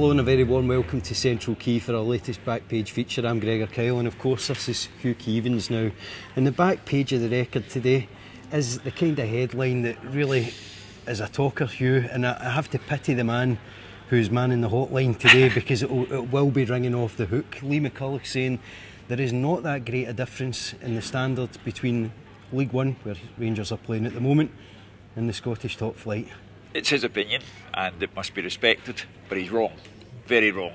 Hello and a very warm welcome to Central Key for our latest back page feature. I'm Gregor Kyle and of course this is Hugh Keevins now. And the back page of the Record today is the kind of headline that really is a talker, Hugh, and I have to pity the man who's manning the hotline today because it will be ringing off the hook. Lee McCulloch saying there is not that great a difference in the standards between League One, where Rangers are playing at the moment, and the Scottish top flight. It's his opinion and it must be respected, but he's wrong, very wrong.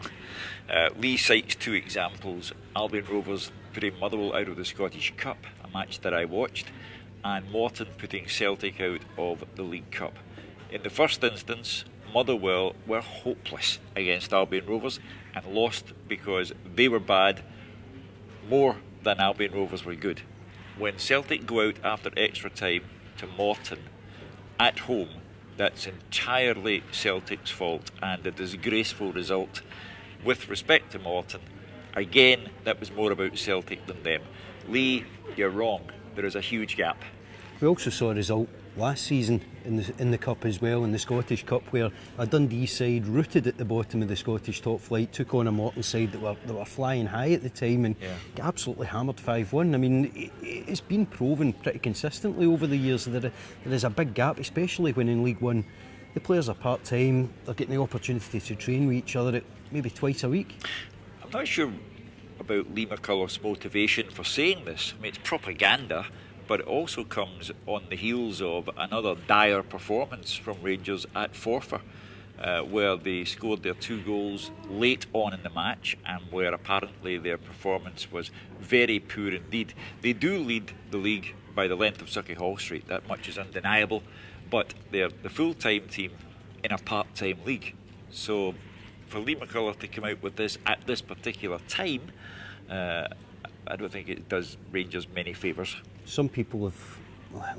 Lee cites two examples: Albion Rovers putting Motherwell out of the Scottish Cup, a match that I watched, and Morton putting Celtic out of the League Cup. In the first instance, Motherwell were hopeless against Albion Rovers and lost because they were bad more than Albion Rovers were good. When Celtic go out after extra time to Morton at home, that's entirely Celtic's fault and a disgraceful result. With respect to Morton, again, that was more about Celtic than them. Lee, you're wrong. There is a huge gap. We also saw a result last season in the Cup as well, in the Scottish Cup, where a Dundee side rooted at the bottom of the Scottish top flight took on a Morton side that were flying high at the time and got absolutely hammered 5-1. I mean, it's been proven pretty consistently over the years that there is a big gap, especially when in League One the players are part-time, they're getting the opportunity to train with each other maybe twice a week. I'm not sure about Lee McCulloch's motivation for saying this. I mean, it's propaganda, but it also comes on the heels of another dire performance from Rangers at Forfar, where they scored their 2 goals late on in the match and where apparently their performance was very poor indeed. They do lead the league by the length of Sucky Hall Street, that much is undeniable, but they're the full-time team in a part-time league. So for Lee McCulloch to come out with this at this particular time, I don't think it does Rangers many favours. Some people have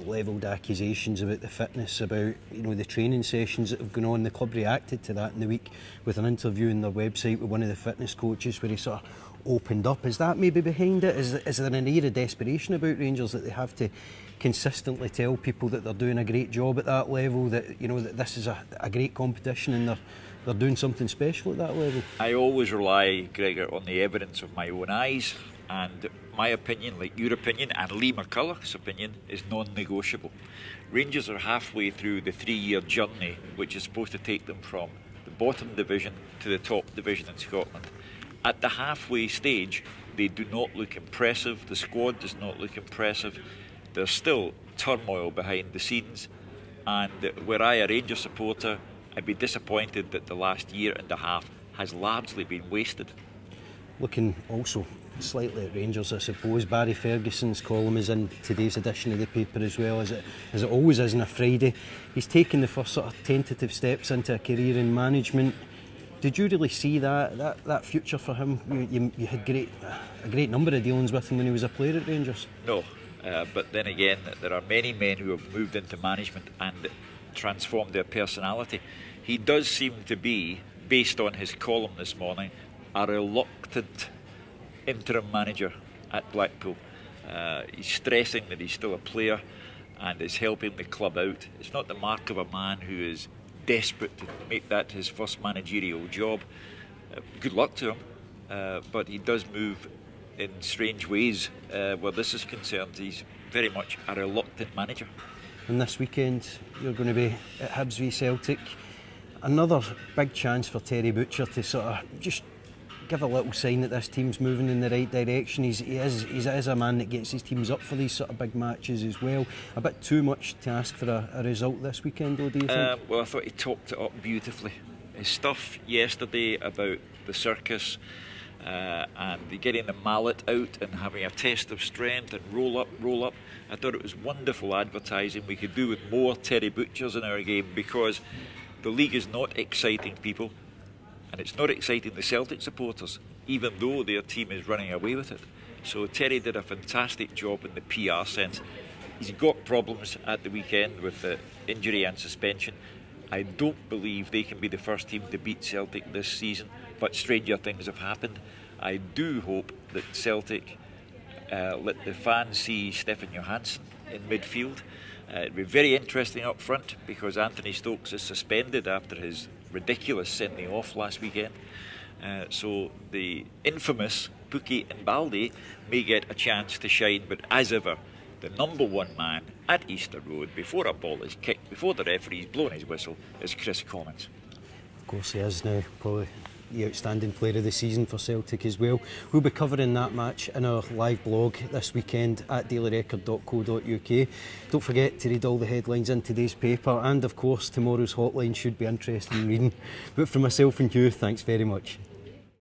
levelled accusations about the fitness, about the training sessions that have gone on. The club reacted to that in the week with an interview on their website with one of the fitness coaches where he sort of opened up. Is that maybe behind it? Is there an air of desperation about Rangers that they have to consistently tell people that they're doing a great job at that level, that that this is a great competition and they're doing something special at that level? I always rely, Gregor, on the evidence of my own eyes. And my opinion, like your opinion and Lee McCulloch's opinion, is non-negotiable. Rangers are halfway through the 3-year journey which is supposed to take them from the bottom division to the top division in Scotland. At the halfway stage, they do not look impressive. The squad does not look impressive. There's still turmoil behind the scenes. And were I a Rangers supporter, I'd be disappointed that the last year and a half has largely been wasted. Looking also slightly at Rangers, I suppose, Barry Ferguson's column is in today's edition of the paper as well, as it always is on a Friday. He's taken the first sort of tentative steps into a career in management. Did you really see that future for him? You had a great number of dealings with him when he was a player at Rangers. No, but then again, there are many men who have moved into management and transformed their personality. He does seem to be, based on his column this morning, a reluctant interim manager at Blackpool. He's stressing that he's still a player and is helping the club out. It's not the mark of a man who is desperate to make that his first managerial job. Good luck to him, but he does move in strange ways where this is concerned. He's very much a reluctant manager. And this weekend you're going to be at Hibs v Celtic. Another big chance for Terry Butcher to sort of just give a little sign that this team's moving in the right direction. He is a man that gets his teams up for these sort of big matches as well. A bit too much to ask for a result this weekend, though, do you think? Well, I thought he topped it up beautifully. His stuff yesterday about the circus and getting the mallet out and having a test of strength and roll up. I thought it was wonderful advertising. We could do with more Terry Butchers in our game because the league is not exciting people. And it's not exciting the Celtic supporters, even though their team is running away with it. So Terry did a fantastic job in the PR sense. He's got problems at the weekend with the injury and suspension. I don't believe they can be the first team to beat Celtic this season, but stranger things have happened. I do hope that Celtic let the fans see Stefan Johansson in midfield. It'll be very interesting up front because Anthony Stokes is suspended after his ridiculous sending off last weekend. So the infamous Pukki and Baldi may get a chance to shine, but as ever, the number one man at Easter Road, before a ball is kicked, before the referee's blown his whistle, is Chris Commons. Of course he is now, probably the outstanding player of the season for Celtic as well. We'll be covering that match in our live blog this weekend at dailyrecord.co.uk. Don't forget to read all the headlines in today's paper, and of course tomorrow's hotline should be interesting reading. But for myself and Hugh, thanks very much.